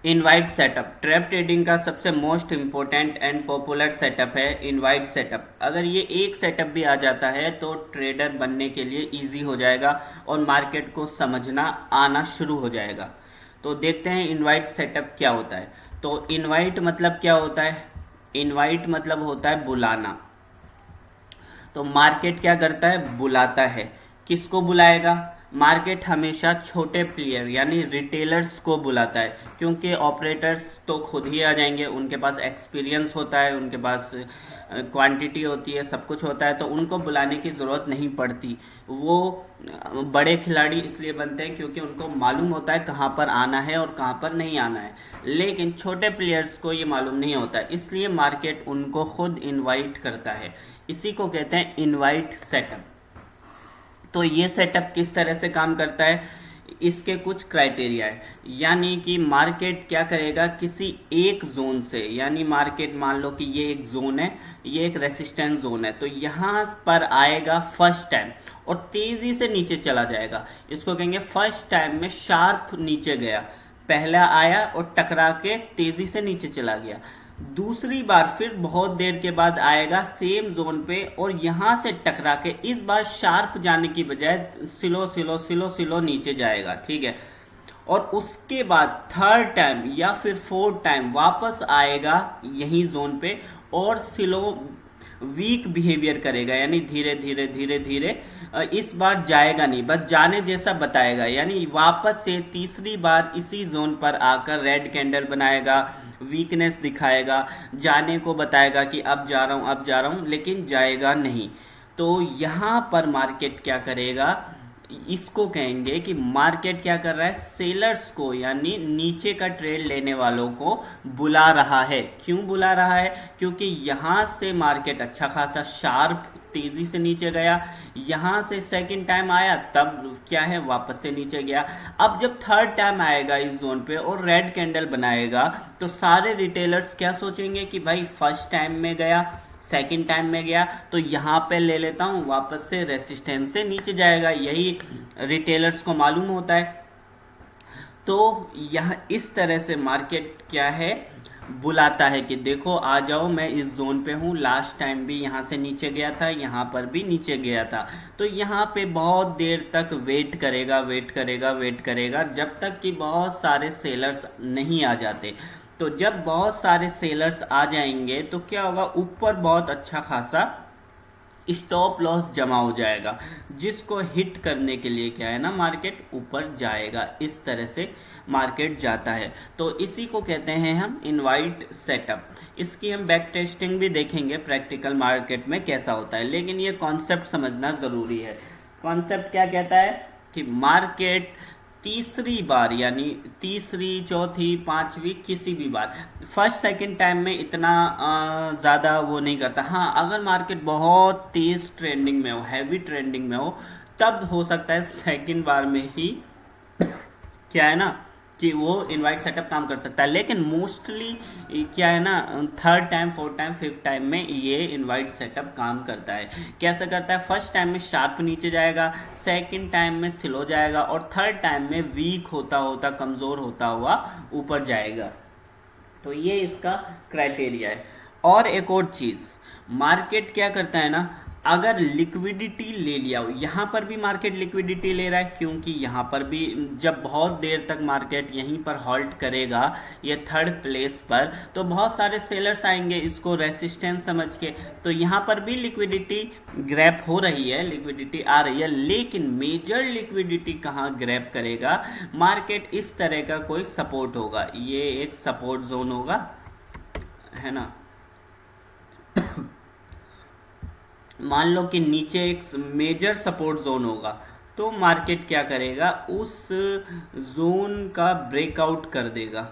Invite setup trap trading का सबसे most important and popular setup है इनवाइट सेटअप। अगर ये एक सेटअप भी आ जाता है तो ट्रेडर बनने के लिए इजी हो जाएगा और मार्केट को समझना आना शुरू हो जाएगा। तो देखते हैं इनवाइट सेटअप क्या होता है। तो इनवाइट मतलब क्या होता है? इनवाइट मतलब होता है बुलाना। तो मार्केट क्या करता है? बुलाता है। किसको बुलाएगा? मार्केट हमेशा छोटे प्लेयर यानी रिटेलर्स को बुलाता है, क्योंकि ऑपरेटर्स तो खुद ही आ जाएंगे, उनके पास एक्सपीरियंस होता है, उनके पास क्वांटिटी होती है, सब कुछ होता है, तो उनको बुलाने की ज़रूरत नहीं पड़ती। वो बड़े खिलाड़ी इसलिए बनते हैं क्योंकि उनको मालूम होता है कहाँ पर आना है और कहाँ पर नहीं आना है। लेकिन छोटे प्लेयर्स को ये मालूम नहीं होता, इसलिए मार्केट उनको खुद इनवाइट करता है। इसी को कहते हैं इनवाइट सेटअप। तो ये सेटअप किस तरह से काम करता है? इसके कुछ क्राइटेरिया है। यानी कि मार्केट क्या करेगा, किसी एक जोन से, यानी मार्केट मान लो कि ये एक जोन है, ये एक रेसिस्टेंस जोन है, तो यहाँ पर आएगा फर्स्ट टाइम और तेजी से नीचे चला जाएगा। इसको कहेंगे फर्स्ट टाइम में शार्प नीचे गया, पहला आया और टकरा के तेजी से नीचे चला गया। दूसरी बार फिर बहुत देर के बाद आएगा सेम जोन पे और यहां से टकरा के इस बार शार्प जाने की बजाय स्लो स्लो स्लो स्लो नीचे जाएगा, ठीक है। और उसके बाद थर्ड टाइम या फिर फोर्थ टाइम वापस आएगा यही जोन पे और स्लो वीक बिहेवियर करेगा, यानी धीरे धीरे धीरे धीरे। इस बार जाएगा नहीं, बस जाने जैसा बताएगा, यानी वापस से तीसरी बार इसी जोन पर आकर रेड कैंडल बनाएगा, वीकनेस दिखाएगा, जाने को बताएगा कि अब जा रहा हूँ अब जा रहा हूँ, लेकिन जाएगा नहीं। तो यहाँ पर मार्केट क्या करेगा, इसको कहेंगे कि मार्केट क्या कर रहा है, सेलर्स को यानी नीचे का ट्रेड लेने वालों को बुला रहा है। क्यों बुला रहा है? क्योंकि यहाँ से मार्केट अच्छा खासा शार्प तेजी से नीचे गया, यहाँ से सेकंड टाइम आया तब क्या है, वापस से नीचे गया। अब जब थर्ड टाइम आएगा इस जोन पे और रेड कैंडल बनाएगा तो सारे रिटेलर्स क्या सोचेंगे कि भाई फर्स्ट टाइम में गया, सेकंड टाइम में गया, तो यहाँ पे ले लेता हूँ, वापस से रेसिस्टेंस से नीचे जाएगा, यही रिटेलर्स को मालूम होता है। तो यह इस तरह से मार्केट क्या है, बुलाता है कि देखो आ जाओ, मैं इस जोन पे हूँ, लास्ट टाइम भी यहाँ से नीचे गया था, यहाँ पर भी नीचे गया था। तो यहाँ पे बहुत देर तक वेट करेगा वेट करेगा वेट करेगा जब तक कि बहुत सारे सेलर्स नहीं आ जाते। तो जब बहुत सारे सेलर्स आ जाएंगे तो क्या होगा, ऊपर बहुत अच्छा खासा स्टॉप लॉस जमा हो जाएगा, जिसको हिट करने के लिए क्या है ना, मार्केट ऊपर जाएगा। इस तरह से मार्केट जाता है। तो इसी को कहते हैं हम इनवाइट सेटअप। इसकी हम बैक टेस्टिंग भी देखेंगे प्रैक्टिकल मार्केट में कैसा होता है, लेकिन ये कॉन्सेप्ट समझना ज़रूरी है। कॉन्सेप्ट क्या कहता है कि मार्केट तीसरी बार, यानी तीसरी चौथी पांचवी किसी भी बार, फर्स्ट सेकंड टाइम में इतना ज़्यादा वो नहीं करता। हाँ, अगर मार्केट बहुत तेज ट्रेंडिंग में हो, हैवी ट्रेंडिंग में हो, तब हो सकता है सेकंड बार में ही क्या है ना कि वो इनवाइट सेटअप काम कर सकता है। लेकिन मोस्टली क्या है ना, third time fourth time fifth time में ये इनवाइट सेटअप काम करता है। कैसे करता है? फर्स्ट टाइम में शार्प नीचे जाएगा, सेकंड टाइम में स्लो जाएगा और थर्ड टाइम में वीक होता होता कमज़ोर होता हुआ ऊपर जाएगा। तो ये इसका क्राइटेरिया है। और एक और चीज़, मार्केट क्या करता है ना, अगर लिक्विडिटी ले लिया हो, यहाँ पर भी मार्केट लिक्विडिटी ले रहा है, क्योंकि यहाँ पर भी जब बहुत देर तक मार्केट यहीं पर हॉल्ट करेगा ये थर्ड प्लेस पर, तो बहुत सारे सेलर्स आएंगे इसको रेसिस्टेंस समझ के, तो यहाँ पर भी लिक्विडिटी ग्रैप हो रही है, लिक्विडिटी आ रही है। लेकिन मेजर लिक्विडिटी कहाँ ग्रैप करेगा, मार्केट इस तरह का कोई सपोर्ट होगा, ये एक सपोर्ट जोन होगा, है ना। मान लो कि नीचे एक मेजर सपोर्ट जोन होगा, तो मार्केट क्या करेगा, उस जोन का ब्रेकआउट कर देगा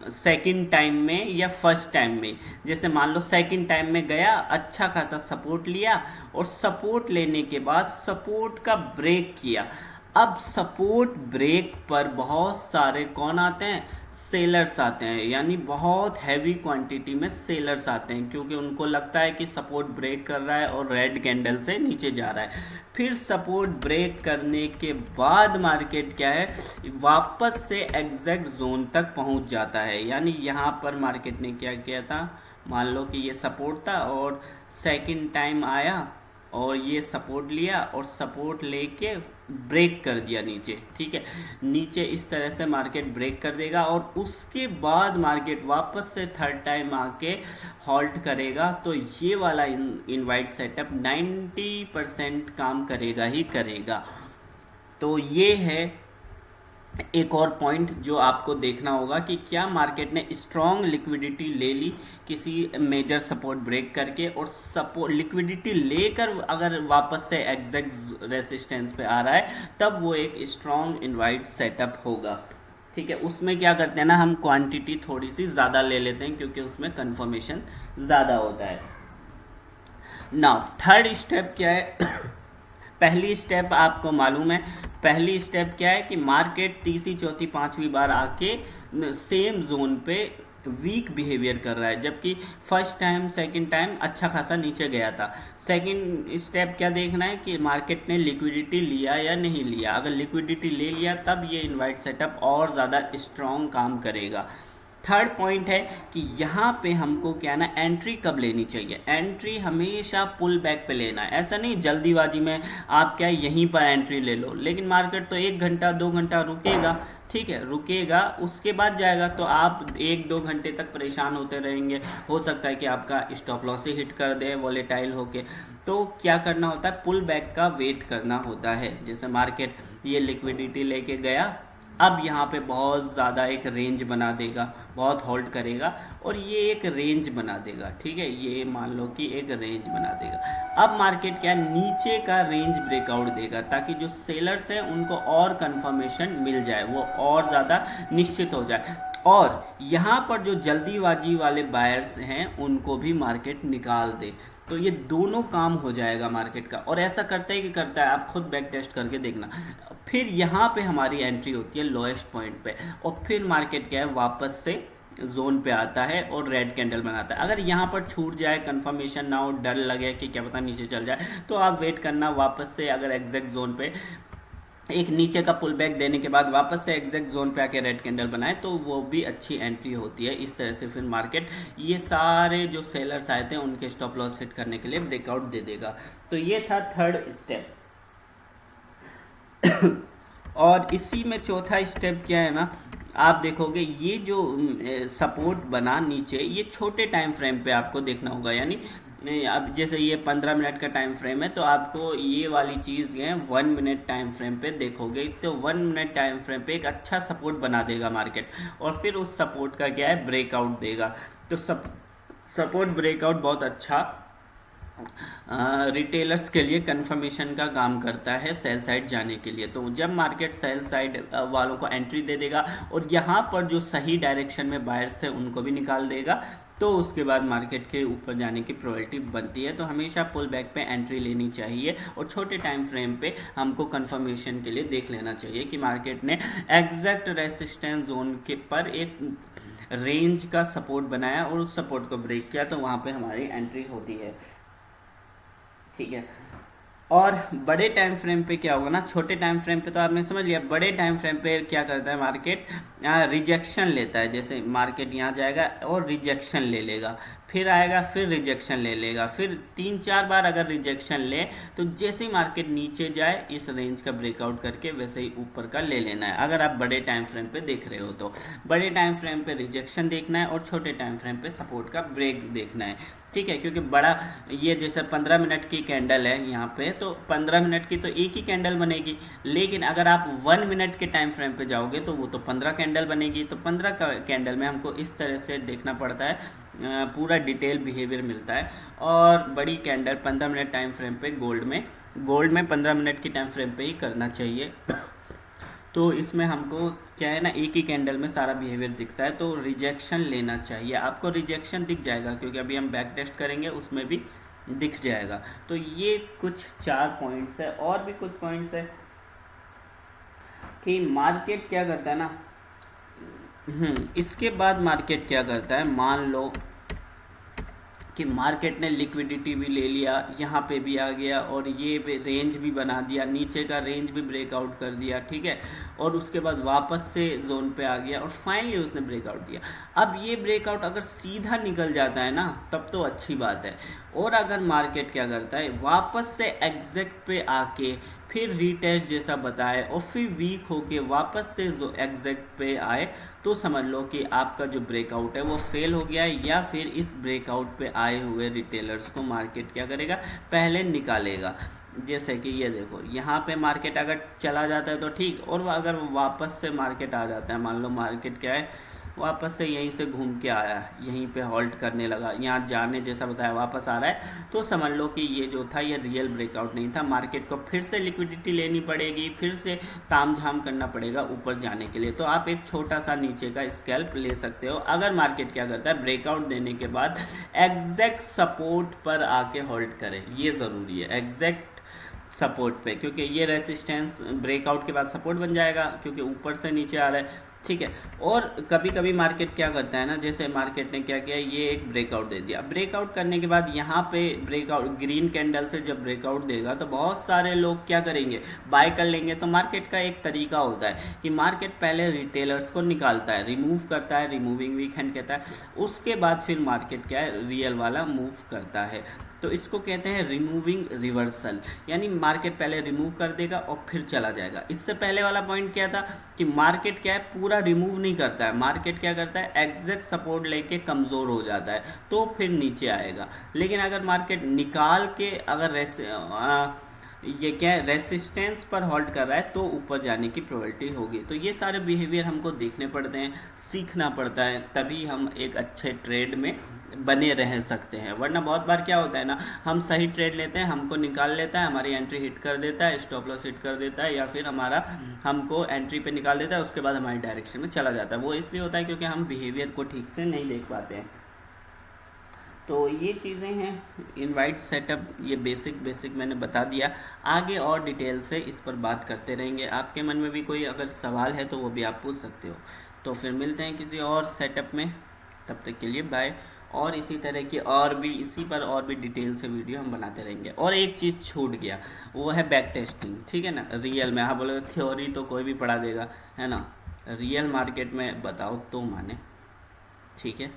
सेकंड टाइम में या फर्स्ट टाइम में। जैसे मान लो सेकंड टाइम में गया, अच्छा खासा सपोर्ट लिया और सपोर्ट लेने के बाद सपोर्ट का ब्रेक किया। अब सपोर्ट ब्रेक पर बहुत सारे कौन आते हैं, सेलर्स आते हैं, यानी बहुत हैवी क्वांटिटी में सेलर्स आते हैं, क्योंकि उनको लगता है कि सपोर्ट ब्रेक कर रहा है और रेड कैंडल से नीचे जा रहा है। फिर सपोर्ट ब्रेक करने के बाद मार्केट क्या है, वापस से एग्जैक्ट जोन तक पहुंच जाता है। यानी यहाँ पर मार्केट ने क्या किया था, मान लो कि ये सपोर्ट था और सेकंड टाइम आया और ये सपोर्ट लिया और सपोर्ट लेके ब्रेक कर दिया नीचे, ठीक है। नीचे इस तरह से मार्केट ब्रेक कर देगा और उसके बाद मार्केट वापस से थर्ड टाइम आके हॉल्ट करेगा। तो ये वाला इनवाइट सेटअप 90% काम करेगा ही करेगा। तो ये है एक और पॉइंट जो आपको देखना होगा कि क्या मार्केट ने स्ट्रॉन्ग लिक्विडिटी ले ली किसी मेजर सपोर्ट ब्रेक करके, और सपोर्ट लिक्विडिटी लेकर अगर वापस से एग्जैक्ट रेसिस्टेंस पे आ रहा है, तब वो एक स्ट्रॉन्ग इनवाइट सेटअप होगा, ठीक है। उसमें क्या करते हैं ना, हम क्वांटिटी थोड़ी सी ज़्यादा ले लेते हैं क्योंकि उसमें कंफर्मेशन ज़्यादा होता है। नाउ थर्ड स्टेप क्या है पहली स्टेप आपको मालूम है, पहली स्टेप क्या है कि मार्केट तीसरी चौथी पांचवी बार आके सेम जोन पे वीक बिहेवियर कर रहा है, जबकि फर्स्ट टाइम सेकंड टाइम अच्छा खासा नीचे गया था। सेकंड स्टेप क्या देखना है कि मार्केट ने लिक्विडिटी लिया या नहीं लिया। अगर लिक्विडिटी ले लिया तब ये इनवाइट सेटअप और ज़्यादा स्ट्रॉन्ग काम करेगा। थर्ड पॉइंट है कि यहाँ पे हमको क्या ना, एंट्री कब लेनी चाहिए। एंट्री हमेशा पुल बैक पे लेना है, ऐसा नहीं जल्दीबाजी में आप क्या यहीं पर एंट्री ले लो, लेकिन मार्केट तो 1 घंटा 2 घंटा रुकेगा, ठीक है, रुकेगा उसके बाद जाएगा, तो आप 1-2 घंटे तक परेशान होते रहेंगे। हो सकता है कि आपका स्टॉप लॉस ही हिट कर दे वॉलेटाइल होके। तो क्या करना होता है, पुल बैक का वेट करना होता है। जैसे मार्केट ये लिक्विडिटी लेके गया, अब यहाँ पे बहुत ज़्यादा एक रेंज बना देगा, बहुत होल्ड करेगा और ये एक रेंज बना देगा, ठीक है, ये मान लो कि एक रेंज बना देगा। अब मार्केट क्या नीचे का रेंज ब्रेकआउट देगा, ताकि जो सेलर्स हैं उनको और कंफर्मेशन मिल जाए, वो और ज़्यादा निश्चित हो जाए, और यहाँ पर जो जल्दीबाजी वाले बायर्स हैं उनको भी मार्केट निकाल दे। तो ये दोनों काम हो जाएगा मार्केट का, और ऐसा करता है कि करता है, आप खुद बैक टेस्ट करके देखना। फिर यहाँ पे हमारी एंट्री होती है लोएस्ट पॉइंट पे, और फिर मार्केट क्या है वापस से जोन पे आता है और रेड कैंडल बनाता है। अगर यहाँ पर छूट जाए, कंफर्मेशन ना हो, डर लगे कि क्या पता नीचे चल जाए, तो आप वेट करना वापस से, अगर एग्जैक्ट जोन पे एक नीचे का पुल बैक देने के बाद वापस से एग्जैक्ट जोन पे आके रेड कैंडल बनाए, तो वो भी अच्छी एंट्री होती है। इस तरह से फिर मार्केट ये सारे जो सेलर्स आए थे उनके स्टॉप लॉस हिट करने के लिए ब्रेकआउट दे देगा। तो ये था थर्ड स्टेप। और इसी में चौथा स्टेप क्या है ना, आप देखोगे ये जो सपोर्ट बना नीचे, ये छोटे टाइम फ्रेम पे आपको देखना होगा। यानी नहीं, अब जैसे ये 15 मिनट का टाइम फ्रेम है, तो आपको ये वाली चीज़ है 1 मिनट टाइम फ्रेम पे देखोगे, तो 1 मिनट टाइम फ्रेम पे एक अच्छा सपोर्ट बना देगा मार्केट, और फिर उस सपोर्ट का क्या है ब्रेकआउट देगा। तो सपोर्ट ब्रेकआउट बहुत अच्छा रिटेलर्स के लिए कंफर्मेशन का काम करता है सेल साइड जाने के लिए। तो जब मार्केट सेल साइड वालों को एंट्री दे देगा और यहाँ पर जो सही डायरेक्शन में बायर्स थे उनको भी निकाल देगा, तो उसके बाद मार्केट के ऊपर जाने की प्रोबेबिलिटी बनती है। तो हमेशा पुल बैक पे एंट्री लेनी चाहिए, और छोटे टाइम फ्रेम पे हमको कंफर्मेशन के लिए देख लेना चाहिए कि मार्केट ने एग्जैक्ट रेसिस्टेंस जोन के पर एक रेंज का सपोर्ट बनाया और उस सपोर्ट को ब्रेक किया, तो वहाँ पे हमारी एंट्री होती है, ठीक है। और बड़े टाइम फ्रेम पे क्या होगा ना, छोटे टाइम फ्रेम पे तो आपने समझ लिया, बड़े टाइम फ्रेम पे क्या करता है मार्केट, रिजेक्शन लेता है। जैसे मार्केट यहाँ जाएगा और रिजेक्शन ले लेगा, फिर आएगा फिर रिजेक्शन ले लेगा, फिर 3-4 बार अगर रिजेक्शन ले, तो जैसे ही मार्केट नीचे जाए इस रेंज का ब्रेकआउट करके वैसे ही ऊपर का ले लेना है। अगर आप बड़े टाइम फ्रेम पे देख रहे हो तो बड़े टाइम फ्रेम पे रिजेक्शन देखना है और छोटे टाइम फ्रेम पे सपोर्ट का ब्रेक देखना है, ठीक है। क्योंकि बड़ा ये जैसे 15 मिनट की कैंडल है यहाँ पे, तो 15 मिनट की तो एक ही कैंडल बनेगी, लेकिन अगर आप 1 मिनट के टाइम फ्रेम पे जाओगे तो वो तो 15 कैंडल बनेगी। तो 15 कैंडल में हमको इस तरह से देखना पड़ता है, पूरा डिटेल बिहेवियर मिलता है। और बड़ी कैंडल 15 मिनट टाइम फ्रेम पे गोल्ड में 15 मिनट की टाइम फ्रेम पे ही करना चाहिए। तो इसमें हमको क्या है ना, एक ही कैंडल में सारा बिहेवियर दिखता है, तो रिजेक्शन लेना चाहिए। आपको रिजेक्शन दिख जाएगा क्योंकि अभी हम बैक टेस्ट करेंगे, उसमें भी दिख जाएगा। तो ये कुछ 4 पॉइंट्स है। और भी कुछ पॉइंट्स है कि मार्केट क्या करता है ना, इसके बाद मार्केट क्या करता है, मान लो कि मार्केट ने लिक्विडिटी भी ले लिया, यहाँ पे भी आ गया और ये रेंज भी बना दिया, नीचे का रेंज भी ब्रेकआउट कर दिया, ठीक है, और उसके बाद वापस से जोन पे आ गया और फाइनली उसने ब्रेकआउट दिया। अब ये ब्रेकआउट अगर सीधा निकल जाता है ना, तब तो अच्छी बात है। और अगर मार्केट क्या करता है, वापस से एग्जैक्ट पे आके फिर रीटेस्ट जैसा बताए और फिर वीक होके वापस से जो एग्जैक्ट पे आए, तो समझ लो कि आपका जो ब्रेकआउट है वो फेल हो गया है, या फिर इस ब्रेकआउट पे आए हुए रिटेलर्स को मार्केट क्या करेगा, पहले निकालेगा। जैसे कि ये देखो, यहाँ पे मार्केट अगर चला जाता है तो ठीक, और अगर वापस से मार्केट आ जाता है, मान लो मार्केट क्या है, वापस से यहीं से घूम के आया, यहीं पे हॉल्ट करने लगा, यहाँ जाने जैसा बताया वापस आ रहा है, तो समझ लो कि ये जो था ये रियल ब्रेकआउट नहीं था। मार्केट को फिर से लिक्विडिटी लेनी पड़ेगी, फिर से तामझाम करना पड़ेगा ऊपर जाने के लिए। तो आप एक छोटा सा नीचे का स्कैल्प ले सकते हो अगर मार्केट क्या करता है, ब्रेकआउट देने के बाद एग्जैक्ट सपोर्ट पर आके होल्ड करे। ये ज़रूरी है, एग्जैक्ट सपोर्ट पे, क्योंकि ये रेसिस्टेंस ब्रेकआउट के बाद सपोर्ट बन जाएगा, क्योंकि ऊपर से नीचे आ रहा है, ठीक है। और कभी कभी मार्केट क्या करता है ना, जैसे मार्केट ने क्या किया, ये एक ब्रेकआउट दे दिया, ब्रेकआउट करने के बाद यहाँ पे ब्रेकआउट ग्रीन कैंडल से जब ब्रेकआउट देगा तो बहुत सारे लोग क्या करेंगे, बाय कर लेंगे। तो मार्केट का एक तरीका होता है कि मार्केट पहले रिटेलर्स को निकालता है, रिमूव करता है, रिमूविंग वीकेंड कहता है, उसके बाद फिर मार्केट क्या है, रियल वाला मूव करता है। तो इसको कहते हैं रिमूविंग रिवर्सल, यानी मार्केट पहले रिमूव कर देगा और फिर चला जाएगा। इससे पहले वाला पॉइंट क्या था कि मार्केट क्या है, पूरा रिमूव नहीं करता है, मार्केट क्या करता है, एग्जैक्ट सपोर्ट लेके कमज़ोर हो जाता है तो फिर नीचे आएगा। लेकिन अगर मार्केट निकाल के अगर ये क्या है, रेसिस्टेंस पर होल्ड कर रहा है तो ऊपर जाने की प्रोबेबिलिटी होगी। तो ये सारे बिहेवियर हमको देखने पड़ते हैं, सीखना पड़ता है, तभी हम एक अच्छे ट्रेड में बने रह सकते हैं। वरना बहुत बार क्या होता है ना, हम सही ट्रेड लेते हैं, हमको निकाल लेता है, हमारी एंट्री हिट कर देता है, स्टॉप लॉस हिट कर देता है, या फिर हमारा हमको एंट्री पे निकाल देता है, उसके बाद हमारी डायरेक्शन में चला जाता है। वो इसलिए होता है क्योंकि हम बिहेवियर को ठीक से नहीं देख पाते हैं। तो ये चीज़ें हैं इनवाइट सेटअप, ये बेसिक मैंने बता दिया। आगे और डिटेल से इस पर बात करते रहेंगे। आपके मन में भी कोई अगर सवाल है तो वो भी आप पूछ सकते हो। तो फिर मिलते हैं किसी और सेटअप में, तब तक के लिए बाय। और इसी तरह की और भी इसी पर और भी डिटेल से वीडियो हम बनाते रहेंगे। और एक चीज़ छूट गया, वो है बैक टेस्टिंग, ठीक है ना। रियल में, हाँ बोले थ्योरी तो कोई भी पढ़ा देगा, है ना, रियल मार्केट में बताओ तो माने, ठीक है।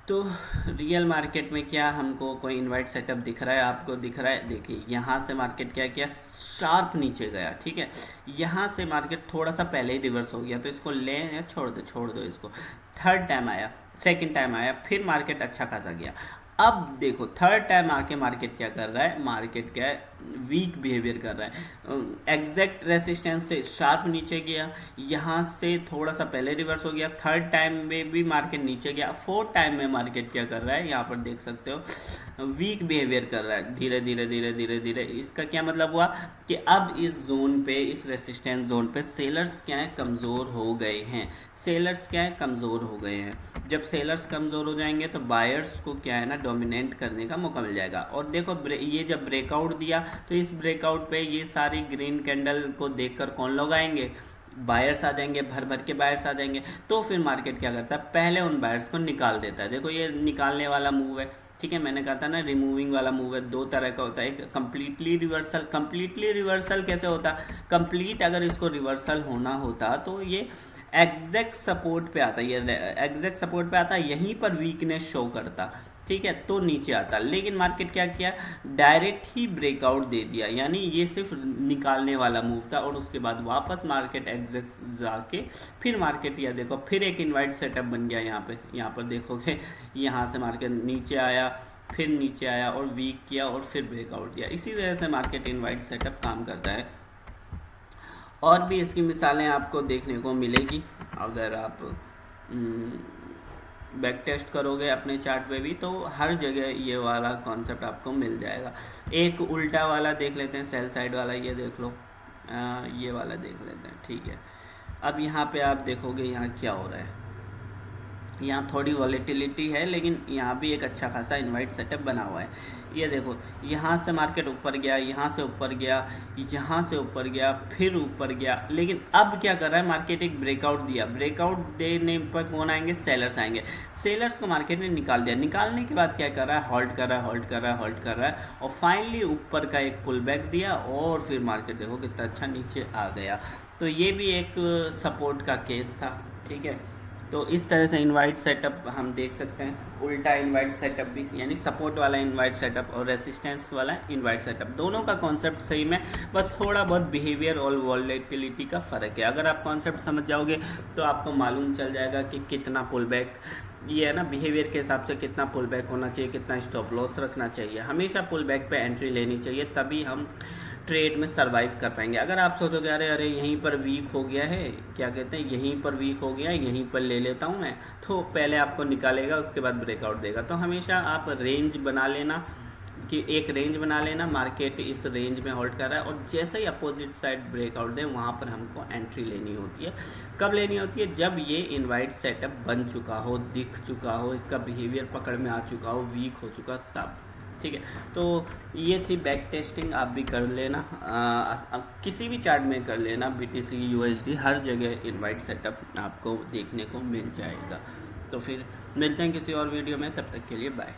तो रियल मार्केट में क्या हमको कोई इनवाइट सेटअप दिख रहा है, आपको दिख रहा है, देखिए यहाँ से मार्केट क्या किया, शार्प नीचे गया, ठीक है। यहाँ से मार्केट थोड़ा सा पहले ही रिवर्स हो गया, तो इसको ले या छोड़ दो इसको। थर्ड टाइम आया, सेकंड टाइम आया, फिर मार्केट अच्छा खासा गया। अब देखो थर्ड टाइम आके मार्केट क्या कर रहा है, मार्केट क्या है, वीक बिहेवियर कर रहा है। एग्जैक्ट रेसिस्टेंस से शार्प नीचे गया, यहाँ से थोड़ा सा पहले रिवर्स हो गया, थर्ड टाइम में भी मार्केट नीचे गया, फोर्थ टाइम में मार्केट क्या कर रहा है, यहाँ पर देख सकते हो वीक बिहेवियर कर रहा है, धीरे धीरे धीरे धीरे धीरे। इसका क्या मतलब हुआ कि अब इस जोन पे, इस रेसिस्टेंस जोन पे सेलर्स क्या है, कमज़ोर हो गए हैं। सेलर्स क्या है, कमज़ोर हो गए हैं। जब सेलर्स कमज़ोर हो जाएंगे तो बायर्स को क्या है ना, डोमिनेट करने का मौका मिल जाएगा। और देखो ये जब ब्रेकआउट दिया तो इस ब्रेकआउट पे ये सारी ग्रीन कैंडल को देखकर कौन लोग आएंगे, बायर्स आ जाएंगे, भर भर के बायर्स आ जाएंगे। तो फिर मार्केट क्या करता है, पहले उन बायर्स को निकाल देता है। देखो ये निकालने वाला मूव है, ठीक है, मैंने कहा था ना रिमूविंग वाला मूव है। दो तरह का होता है, एक कंप्लीटली रिवर्सल। कंप्लीटली रिवर्सल कैसे होता, कंप्लीट अगर इसको रिवर्सल होना होता तो ये एग्जैक्ट सपोर्ट पे आता, ये एग्जैक्ट सपोर्ट पे आता, यहीं पर वीकनेस शो करता, ठीक है, तो नीचे आता। लेकिन मार्केट क्या किया, डायरेक्ट ही ब्रेकआउट दे दिया, यानी ये सिर्फ निकालने वाला मूव था। और उसके बाद वापस मार्केट एग्जैक्ट जाके फिर मार्केट, या देखो फिर एक इनवाइट सेटअप बन गया यहाँ पर देखोगे, यहाँ से मार्केट नीचे आया, फिर नीचे आया और वीक किया और फिर ब्रेकआउट दिया। इसी तरह से मार्केट इनवाइट सेटअप काम करता है। और भी इसकी मिसालें आपको देखने को मिलेगी अगर आप बैक टेस्ट करोगे अपने चार्ट पे भी, तो हर जगह ये वाला कॉन्सेप्ट आपको मिल जाएगा। एक उल्टा वाला देख लेते हैं, सेल साइड वाला, ये देख लो, ये वाला देख लेते हैं, ठीक है। अब यहाँ पे आप देखोगे यहाँ क्या हो रहा है, यहाँ थोड़ी वॉलेटिलिटी है, लेकिन यहाँ भी एक अच्छा खासा इनवाइट सेटअप बना हुआ है। ये देखो, यहाँ से मार्केट ऊपर गया, यहाँ से ऊपर गया, यहाँ से ऊपर गया, फिर ऊपर गया, लेकिन अब क्या कर रहा है मार्केट, एक ब्रेकआउट दिया। ब्रेकआउट देने पर कौन आएंगे, सेलर्स आएंगे। सेलर्स को मार्केट ने निकाल दिया। निकालने के बाद क्या कर रहा है, होल्ड कर रहा है, होल्ड कर रहा है, होल्ड कर रहा है, और फाइनली ऊपर का एक पुल बैक दिया, और फिर मार्केट देखो कितना अच्छा नीचे आ गया। तो ये भी एक सपोर्ट का केस था, ठीक है। तो इस तरह से इनवाइट सेटअप हम देख सकते हैं, उल्टा इनवाइट सेटअप भी, यानी सपोर्ट वाला इनवाइट सेटअप और रेसिस्टेंस वाला इनवाइट सेटअप, दोनों का कॉन्सेप्ट सेम है, बस थोड़ा बहुत बिहेवियर और वॉलेटिलिटी का फ़र्क है। अगर आप कॉन्सेप्ट समझ जाओगे तो आपको मालूम चल जाएगा कि कितना पुल बैक, ये है ना, बिहेवियर के हिसाब से कितना पुल बैक होना चाहिए, कितना स्टॉप लॉस रखना चाहिए। हमेशा पुल बैक पे एंट्री लेनी चाहिए, तभी हम ट्रेड में सरवाइव कर पाएंगे। अगर आप सोचोगे अरे अरे यहीं पर वीक हो गया है, क्या कहते हैं, यहीं पर वीक हो गया है, यहीं पर ले लेता हूँ मैं, तो पहले आपको निकालेगा, उसके बाद ब्रेकआउट देगा। तो हमेशा आप रेंज बना लेना, कि एक रेंज बना लेना, मार्केट इस रेंज में होल्ड कर रहा है, और जैसे ही अपोजिट साइड ब्रेकआउट दे वहाँ पर हमको एंट्री लेनी होती है। कब लेनी होती है, जब ये इनवाइट सेटअप बन चुका हो, दिख चुका हो, इसका बिहेवियर पकड़ में आ चुका हो, वीक हो चुका, तब, ठीक है। तो ये थी बैक टेस्टिंग, आप भी कर लेना, किसी भी चार्ट में कर लेना, BTC USD हर जगह इनवाइट सेटअप आपको देखने को मिल जाएगा। तो फिर मिलते हैं किसी और वीडियो में, तब तक के लिए बाय।